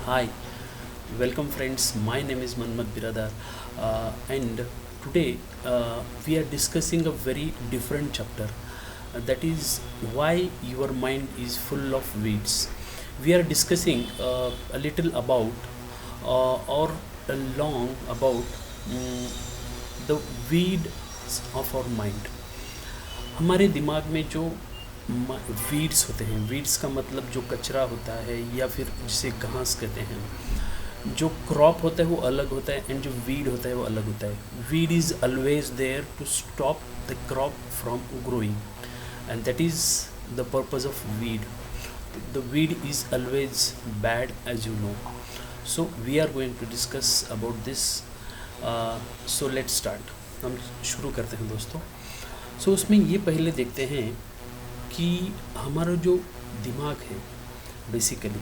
Hi, welcome friends. My name is Manmat Biradar, and today we are discussing a very different chapter. That is why your mind is full of weeds. We are discussing a little about or a long about mm, the weeds of our mind. हमारे दिमाग में जो weeds होते हैं, weeds का मतलब जो कचरा होता है या फिर जिसे घास कहते हैं, जो क्रॉप होता है वो अलग होता है एंड जो वीड होता है वो अलग होता है. Weed is always there to stop the crop from growing and that is the purpose of weed. The weed is always bad as you know. So we are going to discuss about this. So let's start. हम शुरू करते हैं दोस्तों. सो उसमें ये पहले देखते हैं कि हमारा जो दिमाग है basically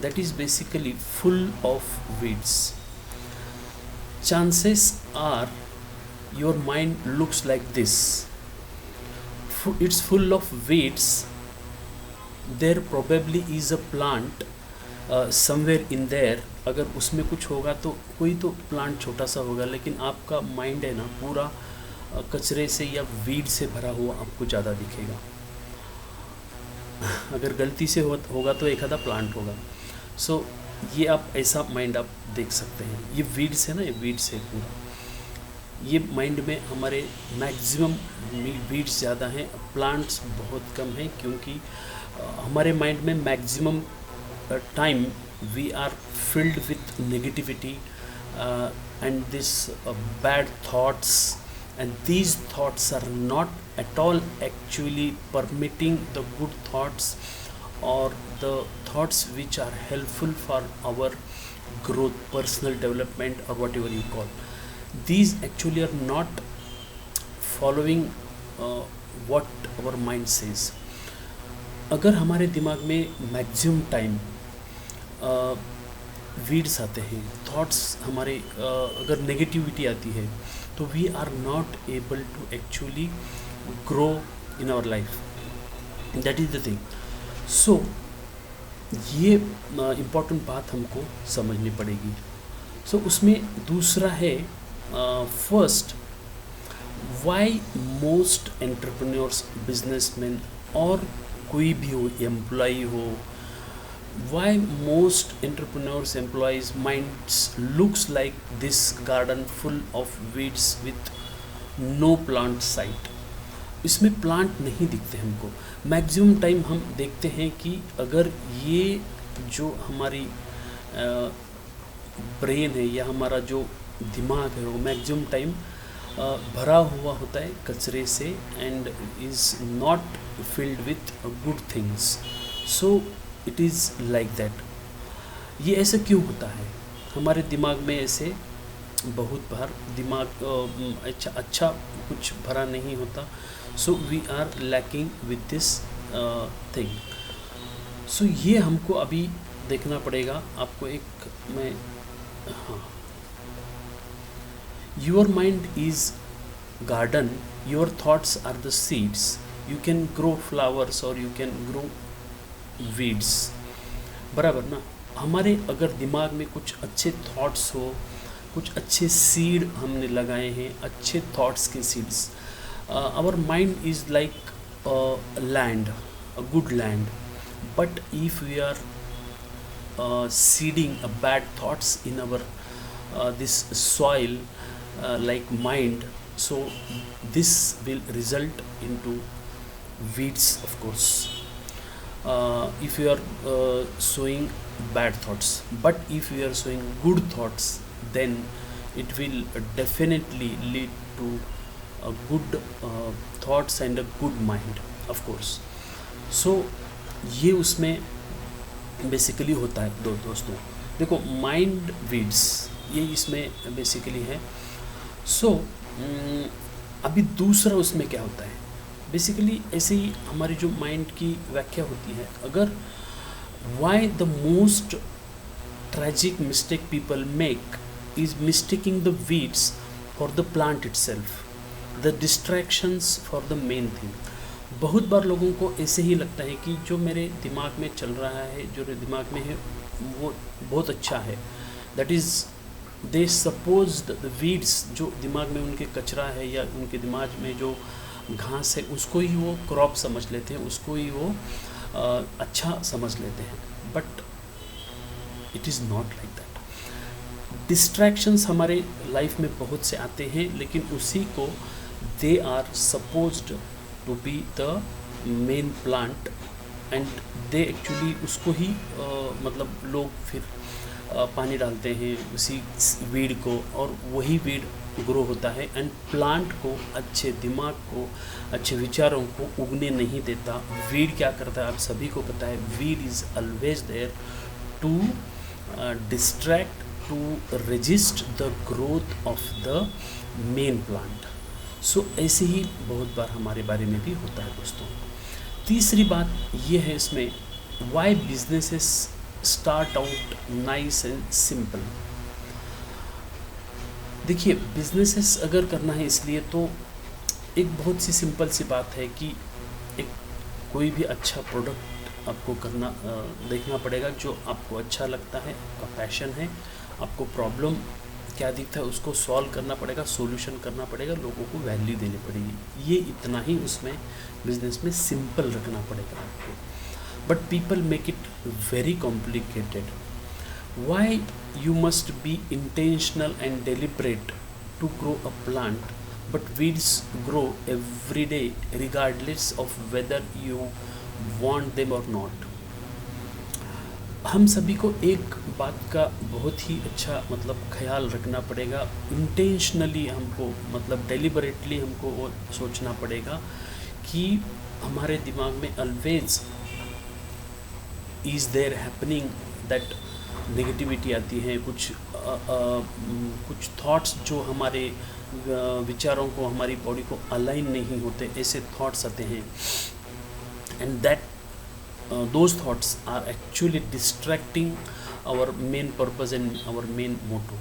that is basically full of weeds. Chances are your mind looks like this. It's full of weeds. There probably is a plant somewhere in there. अगर उसमें कुछ होगा तो कोई तो प्लांट छोटा सा होगा, लेकिन आपका माइंड है ना पूरा कचरे से या वीड से भरा हुआ आपको ज़्यादा दिखेगा. अगर गलती से होगा तो एक आधा प्लांट होगा. सो ये आप ऐसा माइंड आप देख सकते हैं. ये वीड्स है ना, ये वीड्स है पूरा. ये माइंड में हमारे मैक्सिमम वीड्स ज़्यादा हैं, प्लांट्स बहुत कम हैं, क्योंकि हमारे माइंड में maximum time we are filled with negativity and this bad thoughts, and these thoughts are not at all actually permitting the good thoughts or the thoughts which are helpful for our growth, personal development, or whatever you call. These actually are not following what our mind says. अगर हमारे दिमाग में maximum time weeds आते हैं, thoughts हमारे अगर negativity आती है, तो we are not able to actually grow in our life. That is the thing. So ये इम्पॉर्टेंट बात हमको समझनी पड़ेगी. सो उसमें दूसरा है first, why most entrepreneurs, businessman और कोई भी हो, एम्प्लॉई हो, why most entrepreneurs employees minds looks like this garden full of weeds with no plant sight. इसमें प्लांट नहीं दिखते हमको. मैक्सिमम टाइम हम देखते हैं कि अगर ये जो हमारी ब्रेन है या हमारा जो दिमाग है वो मैक्सिमम टाइम भरा हुआ होता है कचरे से and is not filled with good things. So it is like that. ये ऐसा क्यों होता है? हमारे दिमाग में ऐसे बहुत बार दिमाग अच्छा कुछ भरा नहीं होता. So we are lacking with this thing. So ये हमको अभी देखना पड़ेगा. आपको एक मैं हाँ, your mind is garden, your thoughts are the seeds. You can grow flowers और यू कैन ग्रो वीड्स. बराबर ना. हमारे अगर दिमाग में कुछ अच्छे थॉट्स हो, कुछ अच्छे सीड हमने लगाए हैं, अच्छे थॉट्स के seeds. Our mind is like land, a good land. But if we are seeding a bad thoughts in our this soil like mind, so this will result into weeds, of course. If you are sowing bad thoughts, but if you are sowing good thoughts, then it will definitely lead to a good thoughts and a good mind, of course. So ये उसमें basically होता है दोस्तों. देखो, mind weeds ये इसमें basically है. सो अभी दूसरा उसमें क्या होता है बेसिकली, ऐसे ही हमारी जो माइंड की व्याख्या होती है. अगर why the most tragic mistake people make is mistaking the weeds for the plant itself, the distractions for the main thing. बहुत बार लोगों को ऐसे ही लगता है कि जो मेरे दिमाग में चल रहा है, जो मेरे दिमाग में है, वो बहुत अच्छा है। That is they supposed the weeds, जो दिमाग में उनके कचरा है या उनके दिमाग में जो घास है उसको ही वो क्रॉप समझ लेते हैं, उसको ही वो अच्छा समझ लेते हैं। But it is not like that. Distractions हमारे लाइफ में बहुत से आते हैं, लेकिन उसी को they are supposed to be the main plant, and they actually उसको ही मतलब लोग फिर पानी डालते हैं उसी वीड को, और वही वीड ग्रो होता है एंड प्लांट को, अच्छे दिमाग को, अच्छे विचारों को उगने नहीं देता। वीड क्या करता है आप सभी को पता है, weed is always there to distract, to resist the growth of the main plant. So ऐसे ही बहुत बार हमारे बारे में भी होता है दोस्तों। तीसरी बात ये है इसमें, why businesses start out nice and simple. देखिए, बिजनेसेस अगर करना है इसलिए तो एक बहुत सी सिंपल सी बात है कि एक कोई भी अच्छा प्रोडक्ट आपको करना देखना पड़ेगा जो आपको अच्छा लगता है, आपका पैशन है, आपको प्रॉब्लम क्या दिखता है उसको सॉल्व करना पड़ेगा, सॉल्यूशन करना पड़ेगा, लोगों को वैल्यू देनी पड़ेगी। ये इतना ही उसमें बिजनेस में सिंपल रखना पड़ेगा आपको। But people make it very complicated. Why you must be intentional and deliberate to grow a plant, but weeds grow every day regardless of whether you want them और नॉट। हम सभी को एक बात का बहुत ही अच्छा मतलब ख्याल रखना पड़ेगा। इंटेंशनली हमको मतलब डेलिबरेटली हमको वो सोचना पड़ेगा कि हमारे दिमाग में always is there happening that negativity आती है, कुछ थॉट्स जो हमारे विचारों को, हमारी बॉडी को अलाइन नहीं होते, ऐसे थॉट्स आते हैं, and that those thoughts are actually distracting our main purpose and our main motto.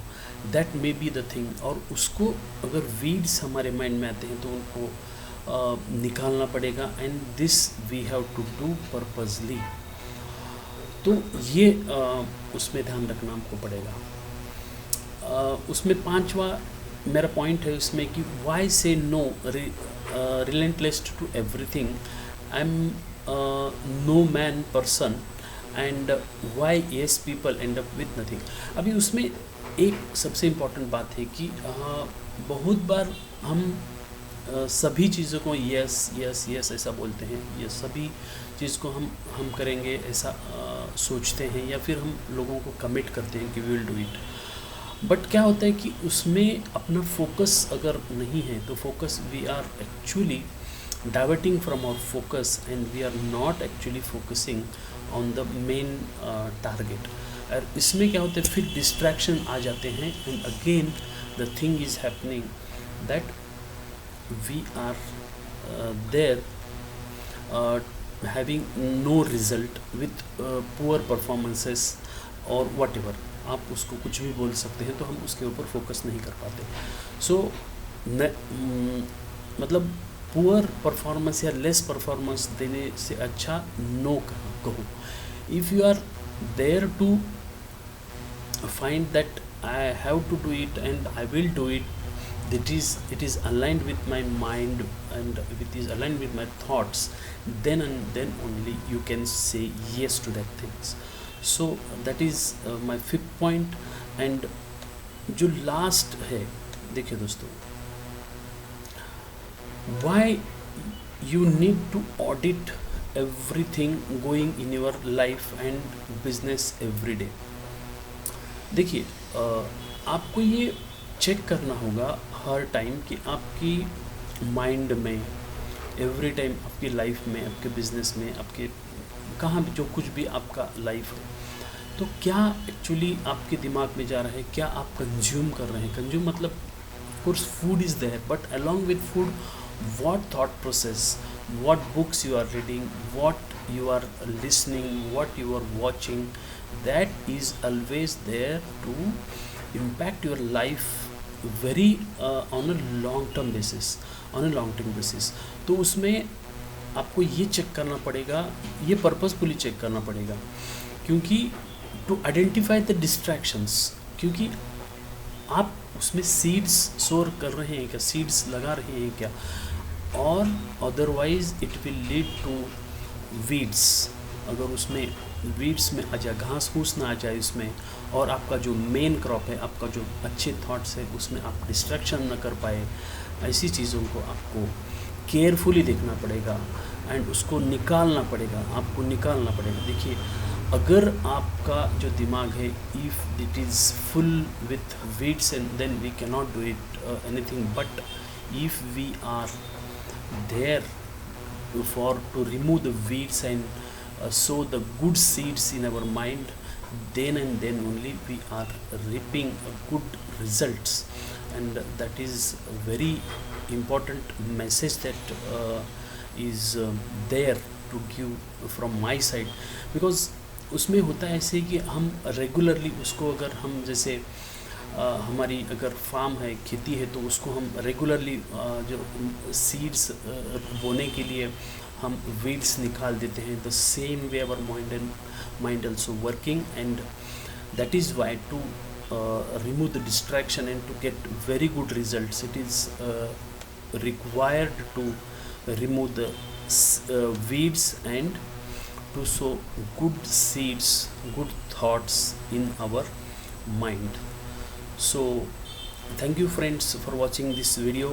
That may be the thing। और उसको अगर weeds हमारे माइंड में आते हैं तो उनको निकालना पड़ेगा, and this we have to do purposely. तो ये उसमें ध्यान रखना हमको पड़ेगा। उसमें पांचवा मेरा पॉइंट है उसमें कि why say no relentless to everything, I am no man person, and why yes people end up with nothing. अभी उसमें एक सबसे इम्पॉर्टेंट बात है कि बहुत बार हम सभी चीज़ों को यस यस यस ऐसा बोलते हैं, या सभी चीज़ को हम करेंगे ऐसा सोचते हैं, या फिर हम लोगों को कमिट करते हैं कि we will do it. But क्या होता है कि उसमें अपना फोकस अगर नहीं है तो focus we are actually diverting from our focus, and we are not actually focusing on the main target। और इसमें क्या होता है फिर डिस्ट्रैक्शन आ जाते हैं, and again the thing is happening that we are there having no result with poor performances or whatever। आप उसको कुछ भी बोल सकते हैं, तो हम उसके ऊपर फोकस नहीं कर पाते। सो मतलब पुअर परफॉर्मेंस या लेस परफॉर्मेंस देने से अच्छा नो कहो। If you are there to find that I have to do it and I will do it, it is aligned with my mind and it is aligned with my thoughts, then and then only you can say yes to that things। So that is my fifth point। and जो last है, देखिए दोस्तों, why you need to audit everything going in your life and business every day। देखिए, आपको ये check करना होगा हर time कि आपकी माइंड में एवरी टाइम, आपकी लाइफ में, आपके बिजनेस में, आपके कहाँ भी जो कुछ भी आपका लाइफ है, तो क्या एक्चुअली आपके दिमाग में जा रहा है, क्या आप कंज्यूम कर रहे हैं। कंज्यूम मतलब of course food is there, but along with food what thought process, what books you are reading, what you are listening, what you are watching, that is always there to impact your life very on a long term basis। तो उसमें आपको ये check करना पड़ेगा, ये purposefully check करना पड़ेगा, क्योंकि टू आइडेंटिफाई द डिस्ट्रैक्शंस, क्योंकि आप उसमें सीड्स सोर कर रहे हैं क्या, सीड्स लगा रहे हैं क्या, और otherwise it will lead to weeds. अगर उसमें वीड्स में आ जाए, घास फूस ना आ जाए उसमें, और आपका जो मेन क्रॉप है, आपका जो अच्छे थॉट्स है, उसमें आप डिस्ट्रैक्शन ना कर पाए, ऐसी चीज़ों को आपको केयरफुली देखना पड़ेगा एंड उसको निकालना पड़ेगा, आपको निकालना पड़ेगा। देखिए, अगर आपका जो दिमाग है, if it is full with weeds and then we can not do it anything, but if we are there for to remove the weeds and sow the good seeds in our mind, then and then only we are reaping good results. And that is a very important message that is there to give from my side, because उसमें होता है ऐसे कि हम regularly उसको, अगर हम जैसे हमारी अगर फार्म है, खेती है, तो उसको हम रेगुलरली जो सीड्स बोने के लिए हम वीड्स निकाल देते हैं। The same way our mind also working, and that is why to remove the distraction and to get very good results, it is required to remove the weeds and to sow good seeds, good thoughts in our mind. So thank you friends for watching this video.